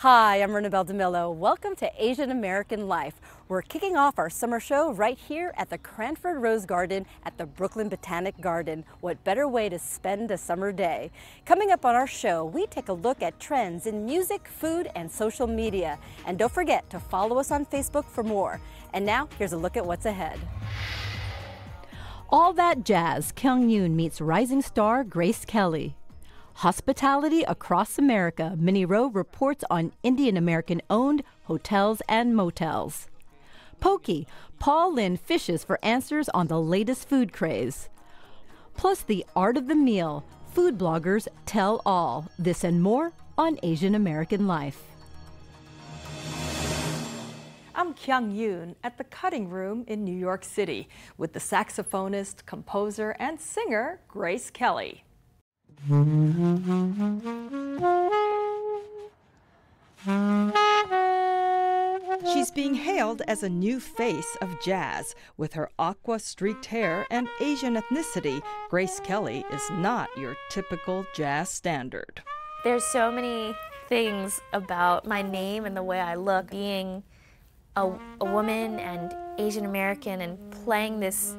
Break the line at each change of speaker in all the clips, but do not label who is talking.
Hi, I'm Renabelle DeMillo. Welcome to Asian American Life. We're kicking off our summer show right here at the Cranford Rose Garden at the Brooklyn Botanic Garden. What better way to spend a summer day? Coming up on our show, we take a look at trends in music, food, and social media. And don't forget to follow us on Facebook for more. And now, here's a look at what's ahead. All That Jazz, Kyung Yoon meets rising star Grace Kelly. Hospitality across America, Minnie Roh reports on Indian American-owned hotels and motels. Pokey, Paul Lynn fishes for answers on the latest food craze. Plus the art of the meal, food bloggers tell all. This and more on Asian American Life. I'm Kyung Yoon at the Cutting Room in New York City with the saxophonist, composer, and singer Grace Kelly. She's being hailed as a new face of jazz. With her aqua-streaked hair and Asian ethnicity, Grace Kelly is not your typical jazz standard.
There's so many things about my name and the way I look. Being a woman and Asian American and playing this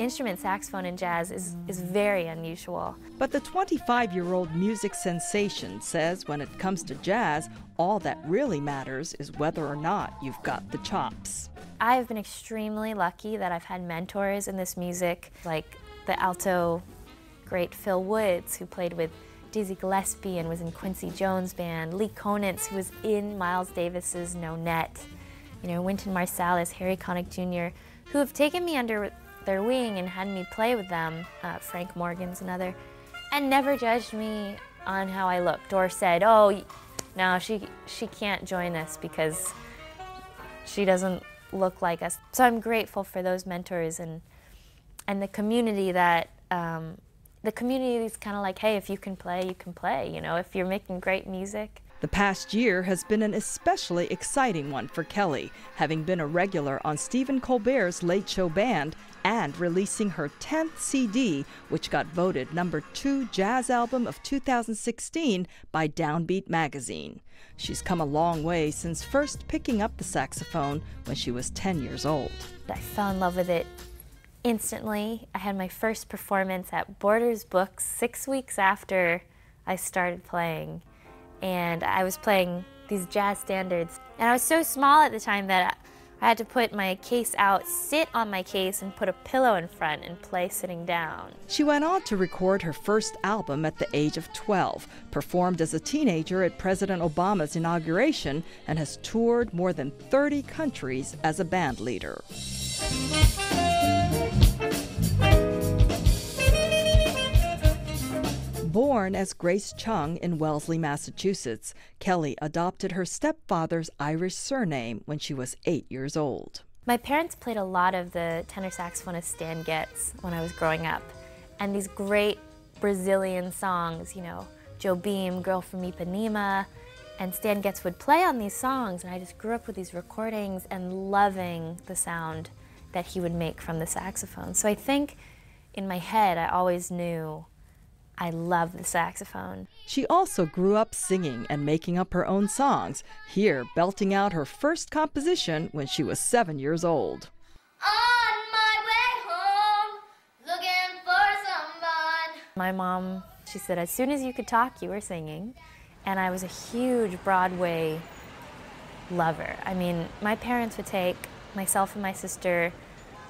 instrument, saxophone in jazz, is very unusual.
But the 25-year-old music sensation says when it comes to jazz, all that really matters is whether or not you've got the chops.
I've been extremely lucky that I've had mentors in this music, like the alto great Phil Woods, who played with Dizzy Gillespie and was in Quincy Jones' band, Lee Konitz, who was in Miles Davis's No Net, Wynton Marsalis, Harry Connick Jr., who have taken me under their wing and had me play with them, Frank Morgan's another, and never judged me on how I looked or said, oh, no, she can't join us because she doesn't look like us. So I'm grateful for those mentors and the community that, the community is kind of like, hey, if you can play, you can play, if you're making great music.
The past year has been an especially exciting one for Kelly, having been a regular on Stephen Colbert's Late Show Band and releasing her 10th CD, which got voted #2 jazz album of 2016 by Downbeat magazine. She's come a long way since first picking up the saxophone when she was 10 years old.
I fell in love with it instantly. I had my first performance at Borders Books 6 weeks after I started playing. And I was playing these jazz standards. And I was so small at the time that I had to put my case out, sit on my case, and put a pillow in front and play sitting down.
She went on to record her first album at the age of 12, performed as a teenager at President Obama's inauguration, and has toured more than 30 countries as a band leader. Born as Grace Chung in Wellesley, Massachusetts, Kelly adopted her stepfather's Irish surname when she was 8 years old.
My parents played a lot of the tenor saxophonist Stan Getz when I was growing up. And these great Brazilian songs, Joe Beam, Girl from Ipanema, and Stan Getz would play on these songs, and I just grew up with these recordings and loving the sound that he would make from the saxophone. So I think in my head I always knew I love the saxophone.
She also grew up singing and making up her own songs, here belting out her first composition when she was 7 years old.
On my way home, looking for someone.
My mom, she said, as soon as you could talk, you were singing. And I was a huge Broadway lover. I mean, my parents would take myself and my sister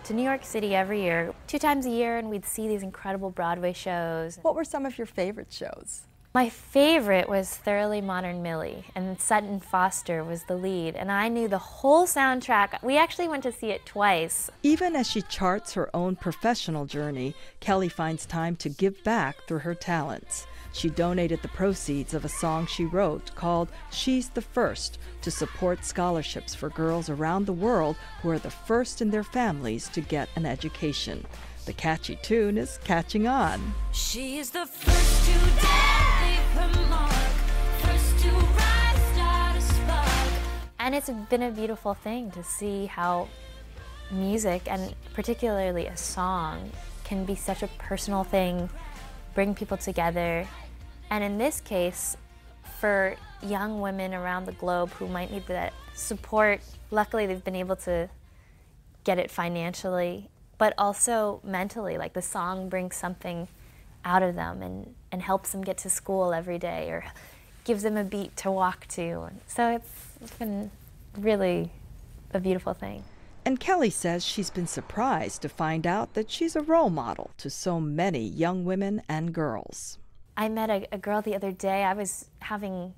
to New York City every year, 2 times a year, and we'd see these incredible Broadway shows.
What were some of your favorite shows?
My favorite was Thoroughly Modern Millie, and Sutton Foster was the lead, and I knew the whole soundtrack. We actually went to see it twice.
Even as she charts her own professional journey, Kelly finds time to give back through her talents. She donated the proceeds of a song she wrote called She's the First to support scholarships for girls around the world who are the first in their families to get an education. The catchy tune is catching on.
She is the first to dare, leave her mark, first to rise, start a spark.
And it's been a beautiful thing to see how music, and particularly a song, can be such a personal thing, bring people together. And in this case, for young women around the globe who might need that support. Luckily, they've been able to get it financially, but also mentally. Like the song brings something out of them and helps them get to school every day or gives them a beat to walk to. So it's been really a beautiful thing.
And Kelly says she's been surprised to find out that she's a role model to so many young women and girls.
I met a girl the other day. I was having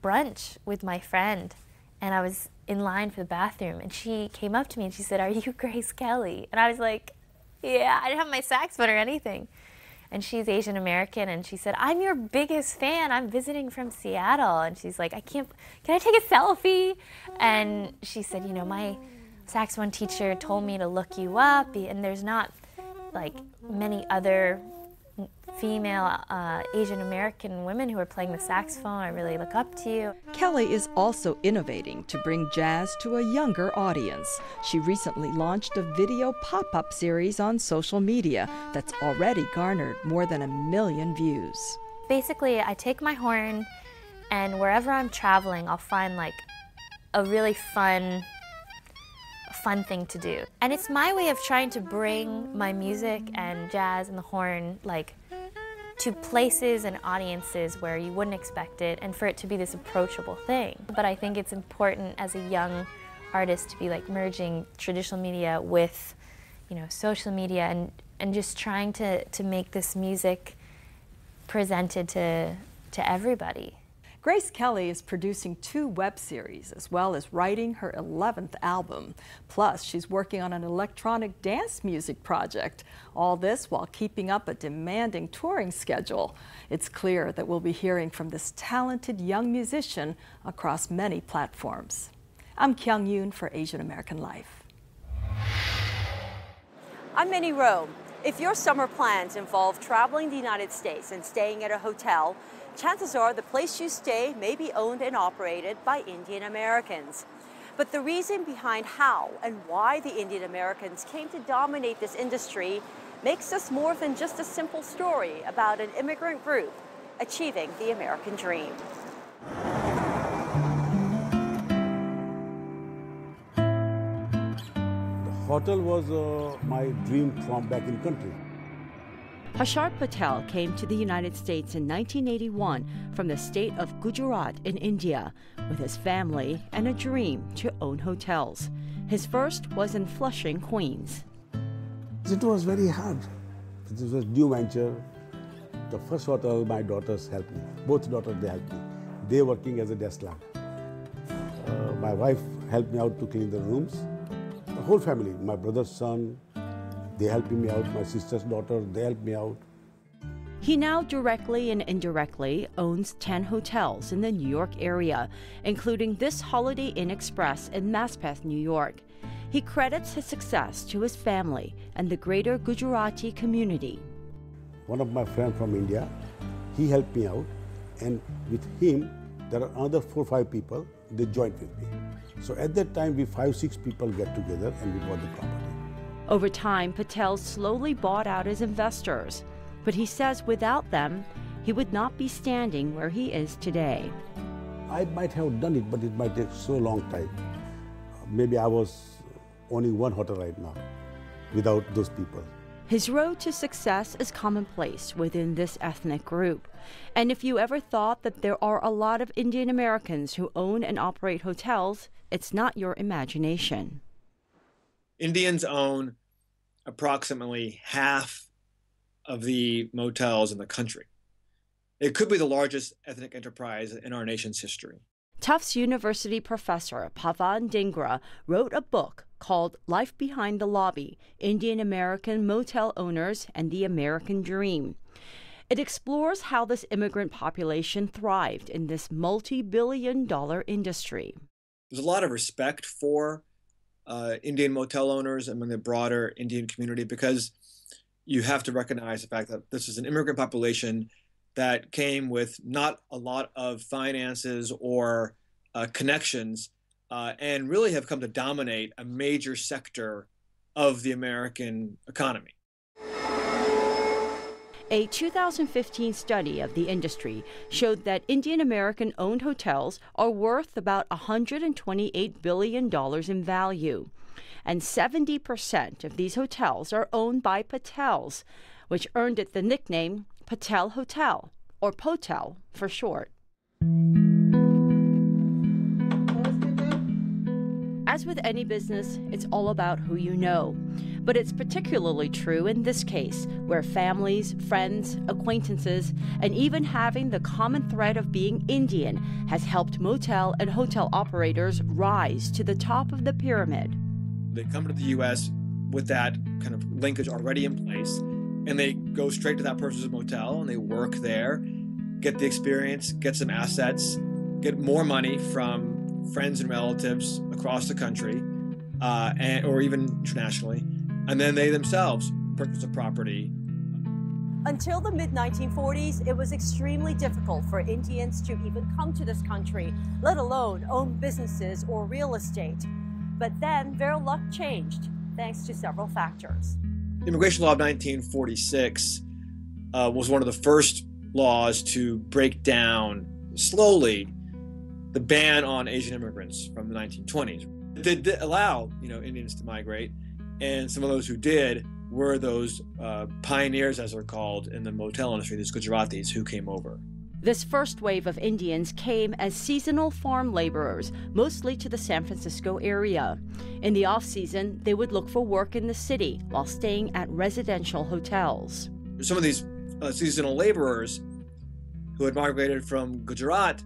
brunch with my friend, and I was in line for the bathroom, and she came up to me and she said, "Are you Grace Kelly?" And I was like, "Yeah." I didn't have my saxophone or anything. And she's Asian American, and she said, "I'm your biggest fan. I'm visiting from Seattle." And she's like, can I take a selfie? And she said, "You know, my saxophone teacher told me to look you up, and there's not like many other female Asian American women who are playing the saxophone. I really look up to you."
Kelly is also innovating to bring jazz to a younger audience. She recently launched a video pop-up series on social media that's already garnered more than 1 million views.
Basically, I take my horn, and wherever I'm traveling, I'll find like a really fun thing to do. And it's my way of trying to bring my music and jazz and the horn like to places and audiences where you wouldn't expect it, and for it to be this approachable thing. But I think it's important as a young artist to be like merging traditional media with, you know, social media and just trying to make this music presented to everybody.
Grace Kelly is producing 2 web series as well as writing her 11th album. Plus, she's working on an electronic dance music project. All this while keeping up a demanding touring schedule. It's clear that we'll be hearing from this talented young musician across many platforms. I'm Kyung Yoon for Asian American Life.
I'm Minnie Roh. If your summer plans involve traveling the United States and staying at a hotel, chances are the place you stay may be owned and operated by Indian Americans. But the reason behind how and why the Indian Americans came to dominate this industry makes this more than just a simple story about an immigrant group achieving the American dream.
The hotel was my dream from back in country.
Patel came to the United States in 1981 from the state of Gujarat in India with his family and a dream to own hotels. His first was in Flushing, Queens.
It was very hard. It was a new venture. The first hotel, my daughters helped me. Both daughters, they helped me. They working as a desk lamp. My wife helped me out to clean the rooms. The whole family, my brother's son, they helped me out. My sister's daughter, they helped me out.
He now directly and indirectly owns 10 hotels in the New York area, including this Holiday Inn Express in Maspeth, New York. He credits his success to his family and the greater Gujarati community.
One of my friends from India, he helped me out, and with him, there are another 4 or 5 people, they joined with me. So at that time, we 5-6 people get together and we bought the property.
Over time, Potels slowly bought out his investors, but he says without them, he would not be standing where he is today.
I might have done it, but it might take so long time. Maybe I was owning 1 hotel right now without those people.
His road to success is commonplace within this ethnic group. And if you ever thought that there are a lot of Indian Americans who own and operate hotels, it's not your imagination.
Indians own approximately half of the motels in the country. It could be the largest ethnic enterprise in our nation's history.
Tufts University professor Pavan Dhingra wrote a book called Life Behind the Lobby, Indian American Motel Owners and the American Dream. It explores how this immigrant population thrived in this multi-billion-dollar industry.
There's a lot of respect for Indian motel owners among the broader Indian community because you have to recognize the fact that this is an immigrant population that came with not a lot of finances or connections and really have come to dominate a major sector of the American economy.
A 2015 study of the industry showed that Indian American-owned hotels are worth about $128 billion in value. And 70% of these hotels are owned by Potels, which earned it the nickname Patel Hotel, or Potel for short. As with any business, it's all about who you know. But it's particularly true in this case, where families, friends, acquaintances, and even having the common thread of being Indian has helped motel and hotel operators rise to the top of the pyramid.
They come to the U.S. with that kind of linkage already in place, and they go straight to that person's motel, and they work there, get the experience, get some assets, get more money from friends and relatives across the country, or even internationally, and then they themselves purchase a property.
Until the mid-1940s, it was extremely difficult for Indians to even come to this country, let alone own businesses or real estate. But then their luck changed, thanks to several factors.
The Immigration Law of 1946 was one of the first laws to break down slowly the ban on Asian immigrants from the 1920s. It did allow, Indians to migrate, and some of those who did were those pioneers, as they're called, in the motel industry, these Gujaratis who came over.
This first wave of Indians came as seasonal farm laborers, mostly to the San Francisco area. In the off-season, they would look for work in the city while staying at residential hotels.
Some of these seasonal laborers who had migrated from Gujarat,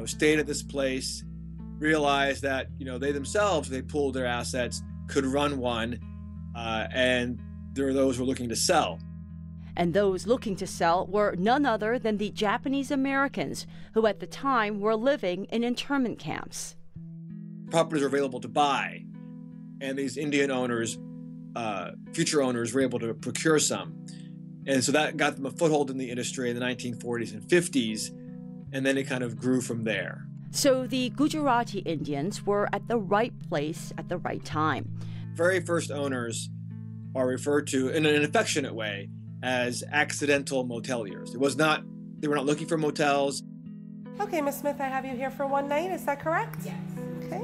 stayed at this place, realized that, they themselves, they pooled their assets, could run one, and there were those who were looking to sell.
And those looking to sell were none other than the Japanese Americans, who at the time were living in internment camps.
Properties were available to buy, and these Indian owners, future owners, were able to procure some. And so that got them a foothold in the industry in the 1940s and 50s, and then it kind of grew from there.
So the Gujarati Indians were at the right place at the right time.
Very first owners are referred to in an affectionate way as accidental moteliers. They were not looking for motels.
Okay, Ms. Smith, I have you here for one night, is that correct?
Yes.
Okay.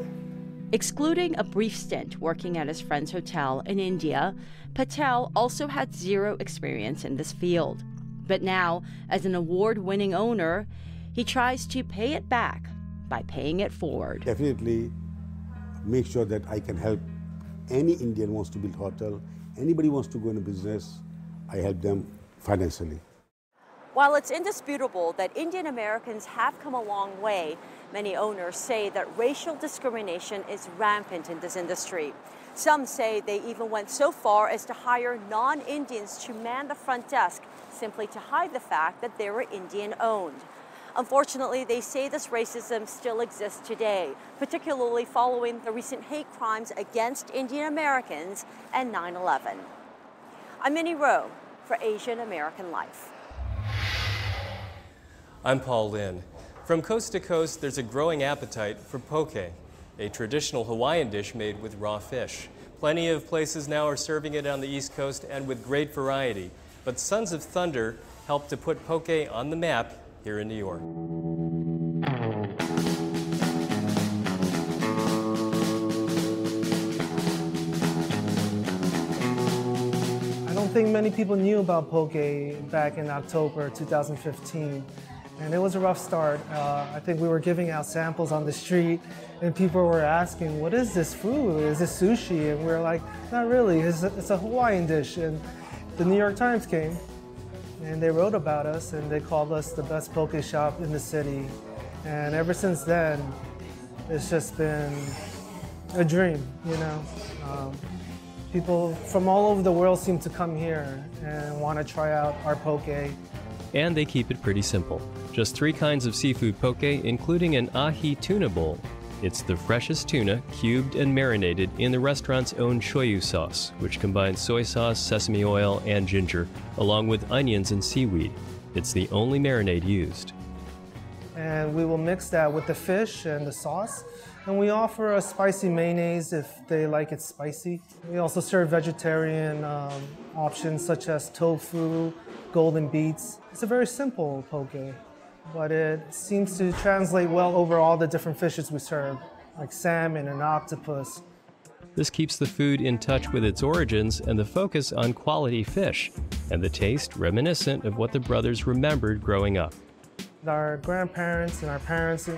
Excluding a brief stint working at his friend's hotel in India, Patel also had zero experience in this field. But now, as an award-winning owner, he tries to pay it back by paying it forward.
Definitely make sure that I can help any Indian wants to build a hotel, anybody wants to go into business, I help them financially.
While it's indisputable that Indian Americans have come a long way, many owners say that racial discrimination is rampant in this industry. Some say they even went so far as to hire non-Indians to man the front desk simply to hide the fact that they were Indian-owned. Unfortunately, they say this racism still exists today, particularly following the recent hate crimes against Indian Americans and 9/11. I'm Minnie Roh for Asian American Life.
I'm Paul Lynn. From coast to coast, there's a growing appetite for poke, a traditional Hawaiian dish made with raw fish. Plenty of places now are serving it on the East Coast and with great variety. But Sons of Thunder helped to put poke on the map here in New York.
I don't think many people knew about poke back in October 2015. And it was a rough start. I think we were giving out samples on the street and people were asking, what is this food? Is this sushi? And we were like, not really, it's a Hawaiian dish. And the New York Times came and they wrote about us and they called us the best poke shop in the city. And ever since then, it's just been a dream, People from all over the world seem to come here and want to try out our poke.
And they keep it pretty simple. Just 3 kinds of seafood poke, including an ahi tuna bowl. It's the freshest tuna, cubed and marinated in the restaurant's own shoyu sauce, which combines soy sauce, sesame oil, and ginger, along with onions and seaweed. It's the only marinade used.
And we will mix that with the fish and the sauce. And we offer a spicy mayonnaise if they like it spicy. We also serve vegetarian options such as tofu, golden beets. It's a very simple poke, but it seems to translate well over all the different fishes we serve, like salmon and octopus.
This keeps the food in touch with its origins and the focus on quality fish, and the taste reminiscent of what the brothers remembered growing up.
Our grandparents and our parents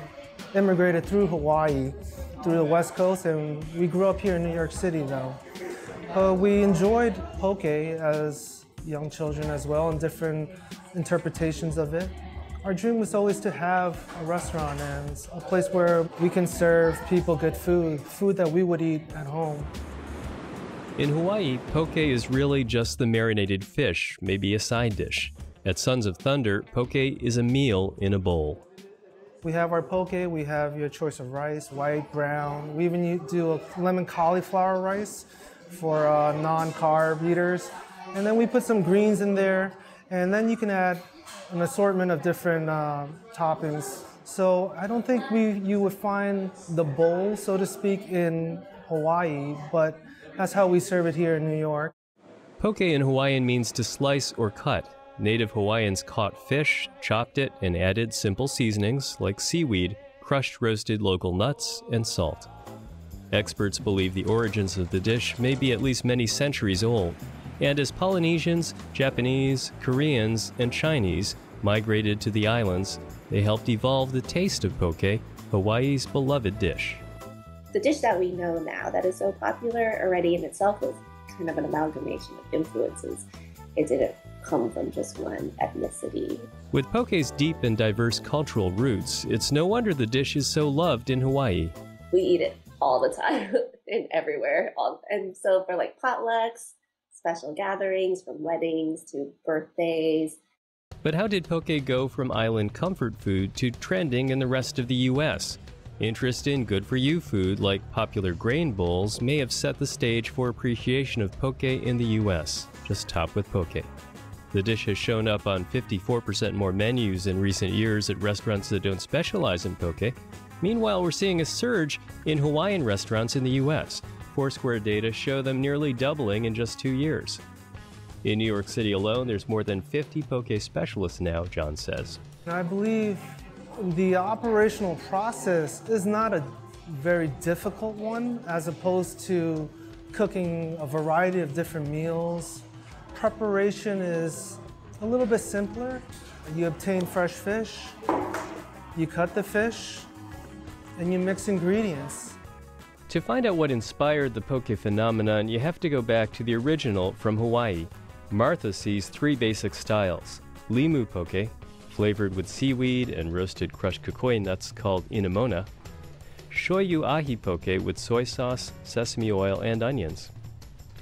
immigrated through Hawaii, through the West Coast, and we grew up here in New York City though. We enjoyed poke as young children as well, and different interpretations of it. Our dream was always to have a restaurant and a place where we can serve people good food, food that we would eat at home.
In Hawaii, poke is really just the marinated fish, maybe a side dish. At Sons of Thunder, poke is a meal in a bowl.
We have our poke, we have your choice of rice, white, brown. We even do a lemon cauliflower rice for non-carb eaters. And then we put some greens in there, and then you can add an assortment of different toppings. So I don't think you would find the bowl, so to speak, in Hawaii, but that's how we serve it here in New York.
Poke in Hawaiian means to slice or cut. Native Hawaiians caught fish, chopped it, and added simple seasonings like seaweed, crushed roasted local nuts, and salt. Experts believe the origins of the dish may be at least many centuries old. And as Polynesians, Japanese, Koreans, and Chinese migrated to the islands, they helped evolve the taste of poke, Hawaii's beloved dish.
The dish that we know now that is so popular already in itself was kind of an amalgamation of influences. It didn't come from just one ethnicity.
With poke's deep and diverse cultural roots, it's no wonder the dish is so loved in Hawaii.
We eat it all the time and everywhere. And so for like potlucks, special gatherings, from weddings to birthdays.
But how did poke go from island comfort food to trending in the rest of the U.S.? Interest in good-for-you food like popular grain bowls may have set the stage for appreciation of poke in the U.S., just topped with poke. The dish has shown up on 54% more menus in recent years at restaurants that don't specialize in poke. Meanwhile, we're seeing a surge in Hawaiian restaurants in the U.S. Foursquare data show them nearly doubling in just 2 years. In New York City alone, there's more than 50 poke specialists now, John says.
I believe the operational process is not a very difficult one, as opposed to cooking a variety of different meals. Preparation is a little bit simpler. You obtain fresh fish, you cut the fish, and you mix ingredients.
To find out what inspired the poke phenomenon, you have to go back to the original from Hawaii. Martha sees three basic styles: limu poke, flavored with seaweed and roasted crushed kukui nuts called inamona; shoyu ahi poke with soy sauce, sesame oil, and onions;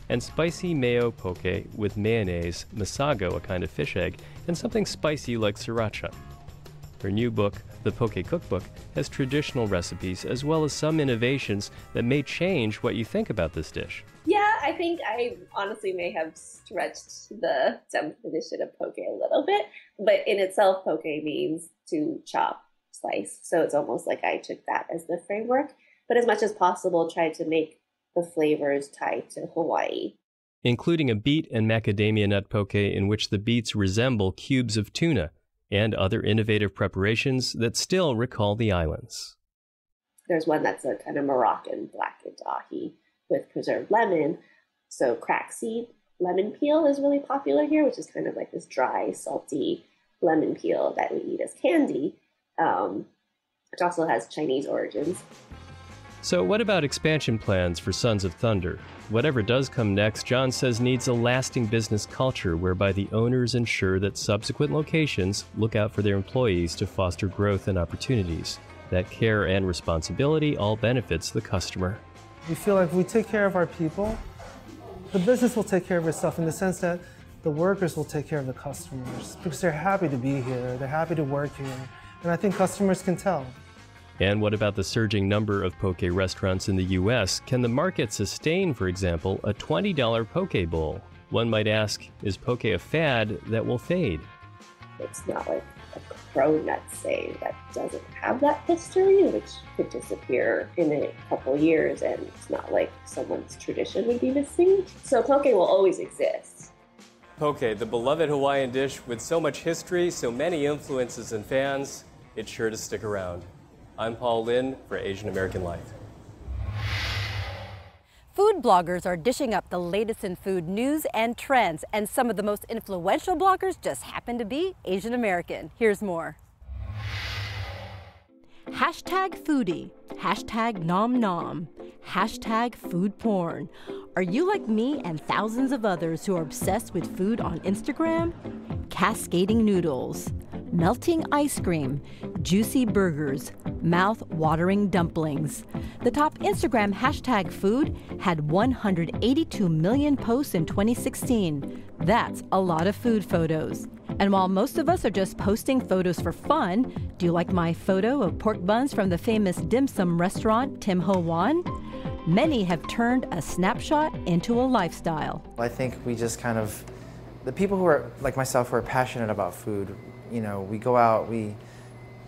and spicy mayo poke with mayonnaise, masago, a kind of fish egg, and something spicy like sriracha. Her new book, The Poke Cookbook, has traditional recipes as well as some innovations that may change what you think about this dish.
Yeah, I think I honestly may have stretched the definition of poke a little bit, but in itself, poke means to chop, slice. So it's almost like I took that as the framework, but as much as possible, tried to make the flavors tied to Hawaii.
Including a beet and macadamia nut poke in which the beets resemble cubes of tuna, and other innovative preparations that still recall the islands.
There's one that's a kind of Moroccan blackened ahi with preserved lemon. So crack seed lemon peel is really popular here, which is kind of like this dry, salty lemon peel that we eat as candy, which also has Chinese origins.
So what about expansion plans for Sons of Thunder? Whatever does come next, John says needs a lasting business culture whereby the owners ensure that subsequent locations look out for their employees to foster growth and opportunities. That care and responsibility all benefits the customer.
We feel like if we take care of our people, the business will take care of itself in the sense that the workers will take care of the customers because they're happy to be here, they're happy to work here, and I think customers can tell.
And what about the surging number of poke restaurants in the U.S.? Can the market sustain, for example, a $20 poke bowl? One might ask, is poke a fad that will fade?
It's not like a cronut, say, that doesn't have that history, which could disappear in a couple years, and it's not like someone's tradition would be missing. So poke will always exist.
Poke, the beloved Hawaiian dish with so much history, so many influences and fans, it's sure to stick around. I'm Paul Lin for Asian American Life.
Food bloggers are dishing up the latest in food news and trends, and some of the most influential bloggers just happen to be Asian American. Here's more. Hashtag foodie, hashtag nom nom, hashtag food porn. Are you like me and thousands of others who are obsessed with food on Instagram? Cascading noodles, melting ice cream, juicy burgers, mouth-watering dumplings. The top Instagram hashtag food had 182 million posts in 2016. That's a lot of food photos. And while most of us are just posting photos for fun, do you like my photo of pork buns from the famous dim sum restaurant Tim Ho Wan? Many have turned a snapshot into a lifestyle.
I think we just kind of, the people who are like myself who are passionate about food, you know, we go out, we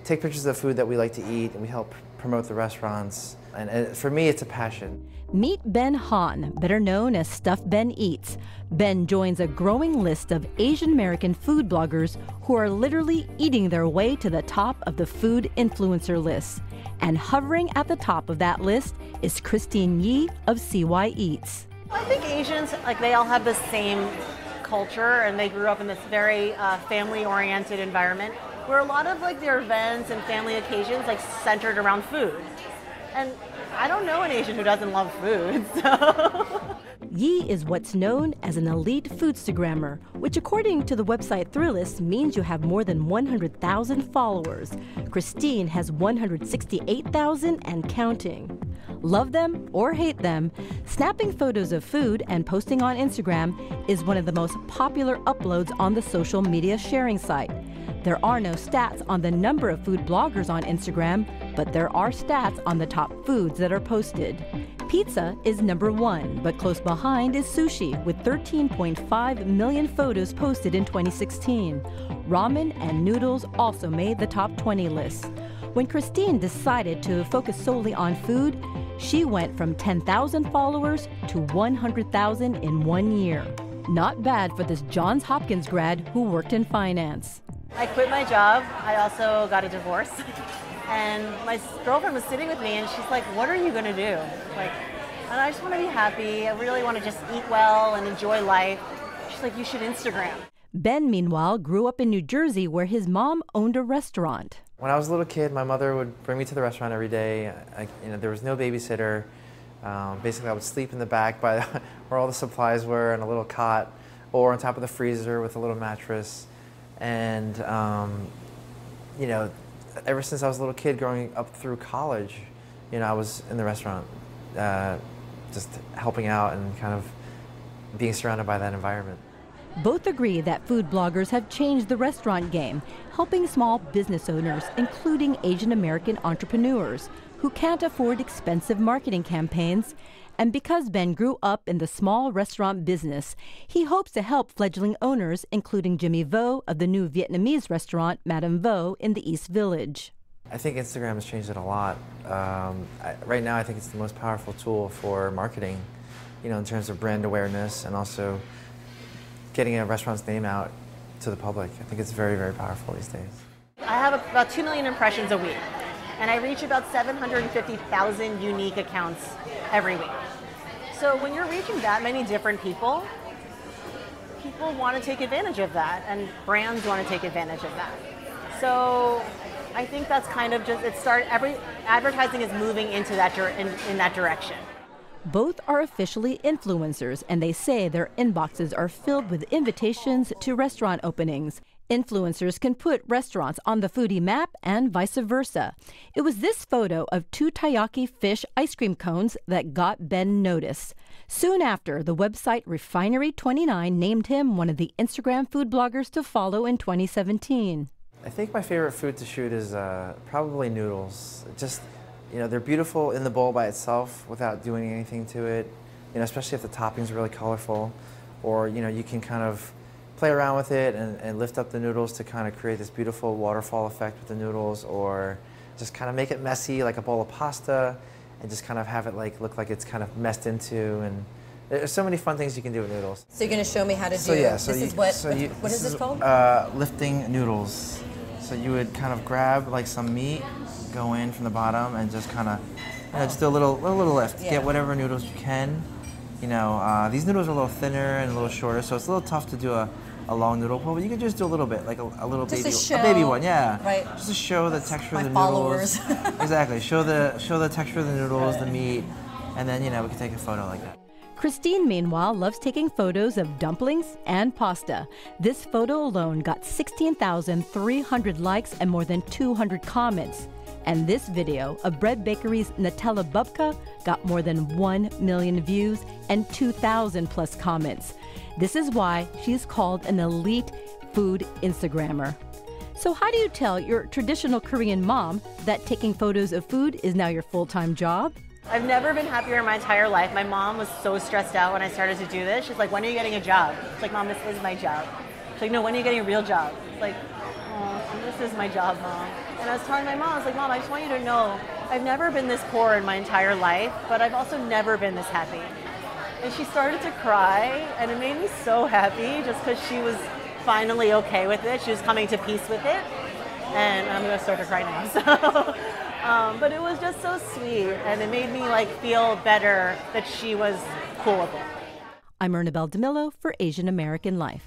take pictures of the food that we like to eat, and we help promote the restaurants. And for me, it's a passion.
Meet Ben Han, better known as Stuff Ben Eats. Ben joins a growing list of Asian American food bloggers who are literally eating their way to the top of the food influencer list. And hovering at the top of that list is Christine Yee of CY Eats.
I think Asians, like, they all have the same culture, and they grew up in this very family-oriented environment where a lot of like their events and family occasions like centered around food. And I don't know an Asian who doesn't love food, so.
Yee is what's known as an elite foodstagrammer, which according to the website Thrillist means you have more than 100,000 followers. Christine has 168,000 and counting. Love them or hate them, snapping photos of food and posting on Instagram is one of the most popular uploads on the social media sharing site. There are no stats on the number of food bloggers on Instagram, but there are stats on the top foods that are posted. Pizza is number 1, but close behind is sushi with 13.5 million photos posted in 2016. Ramen and noodles also made the top 20 list. When Christine decided to focus solely on food, she went from 10,000 followers to 100,000 in 1 year. Not bad for this Johns Hopkins grad who worked in finance.
I quit my job. I also got a divorce. And my girlfriend was sitting with me and she's like, what are you gonna do? Like, and I just wanna be happy. I really wanna just eat well and enjoy life. She's like, you should Instagram.
Ben, meanwhile, grew up in New Jersey where his mom owned a restaurant.
When I was a little kid, my mother would bring me to the restaurant every day. There was no babysitter. Basically, I would sleep in the back by where all the supplies were in a little cot, or on top of the freezer with a little mattress. And, you know, ever since I was a little kid growing up through college, you know, I was in the restaurant, just helping out and kind of being surrounded by that environment.
Both agree that food bloggers have changed the restaurant game, helping small business owners, including Asian American entrepreneurs, who can't afford expensive marketing campaigns. And because Ben grew up in the small restaurant business, he hopes to help fledgling owners, including Jimmy Vo of the new Vietnamese restaurant Madame Vo in the East Village.
I think Instagram has changed it a lot. Right now, I think it's the most powerful tool for marketing, you know, in terms of brand awareness and also getting a restaurant's name out to the public. I think it's very, very powerful these days.
I have about 2 million impressions a week, and I reach about 750,000 unique accounts every week. So when you're reaching that many different people, people want to take advantage of that, and brands want to take advantage of that. So I think that's kind of just, every advertising is moving into that in that direction.
Both are officially influencers, and they say their inboxes are filled with invitations to restaurant openings. Influencers can put restaurants on the foodie map and vice versa. It was this photo of 2 taiyaki fish ice cream cones that got Ben notice. Soon after, the website Refinery29 named him one of the Instagram food bloggers to follow in 2017.
I think my favorite food to shoot is probably noodles. Just, you know, they're beautiful in the bowl by itself without doing anything to it, you know, especially if the toppings are really colorful, or, you know, you can kind of play around with it and lift up the noodles to kind of create this beautiful waterfall effect with the noodles, or just kind of make it messy like a bowl of pasta and just kind of have it like look like it's kind of messed into, and There's so many fun things you can do with noodles.
So you're going to show me how to do
So yeah,
what is this called?
Lifting noodles. So you would kind of grab like some meat, go in from the bottom, and just kind of, just do a little lift.
Yeah.
Get whatever noodles you can. You know, these noodles are a little thinner and a little shorter, so it's a little tough to do a long noodle pull, but you can just do a little bit, like a little
just
a baby one, yeah.
Right.
Just to show the texture of the
followers.
noodles. Exactly. Show the texture of the noodles, the meat, and then we can take a photo like that.
Christine, meanwhile, loves taking photos of dumplings and pasta. This photo alone got 16,300 likes and more than 200 comments. And this video of Bread Bakery's Nutella Bubka got more than 1 million views and 2,000 plus comments. This is why she's called an elite food Instagrammer. So how do you tell your traditional Korean mom that taking photos of food is now your full-time job?
I've never been happier in my entire life. My mom was so stressed out when I started to do this. She's like, when are you getting a job? It's like, Mom, this is my job. She's like, no, when are you getting a real job? It's like, oh, this is my job, Mom. And I was telling my mom, I was like, Mom, I just want you to know, I've never been this poor in my entire life, but I've also never been this happy. And she started to cry, and it made me so happy just because she was finally okay with it. She was coming to peace with it. And I'm going to start to cry now. So. But it was just so sweet, and it made me feel better that she was cool with it.
I'm Ernabelle DeMillo for Asian American Life.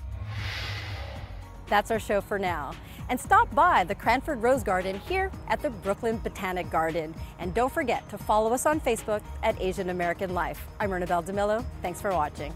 That's our show for now. And stop by the Cranford Rose Garden here at the Brooklyn Botanic Garden. And don't forget to follow us on Facebook at Asian American Life. I'm Ernabelle DeMillo. Thanks for watching.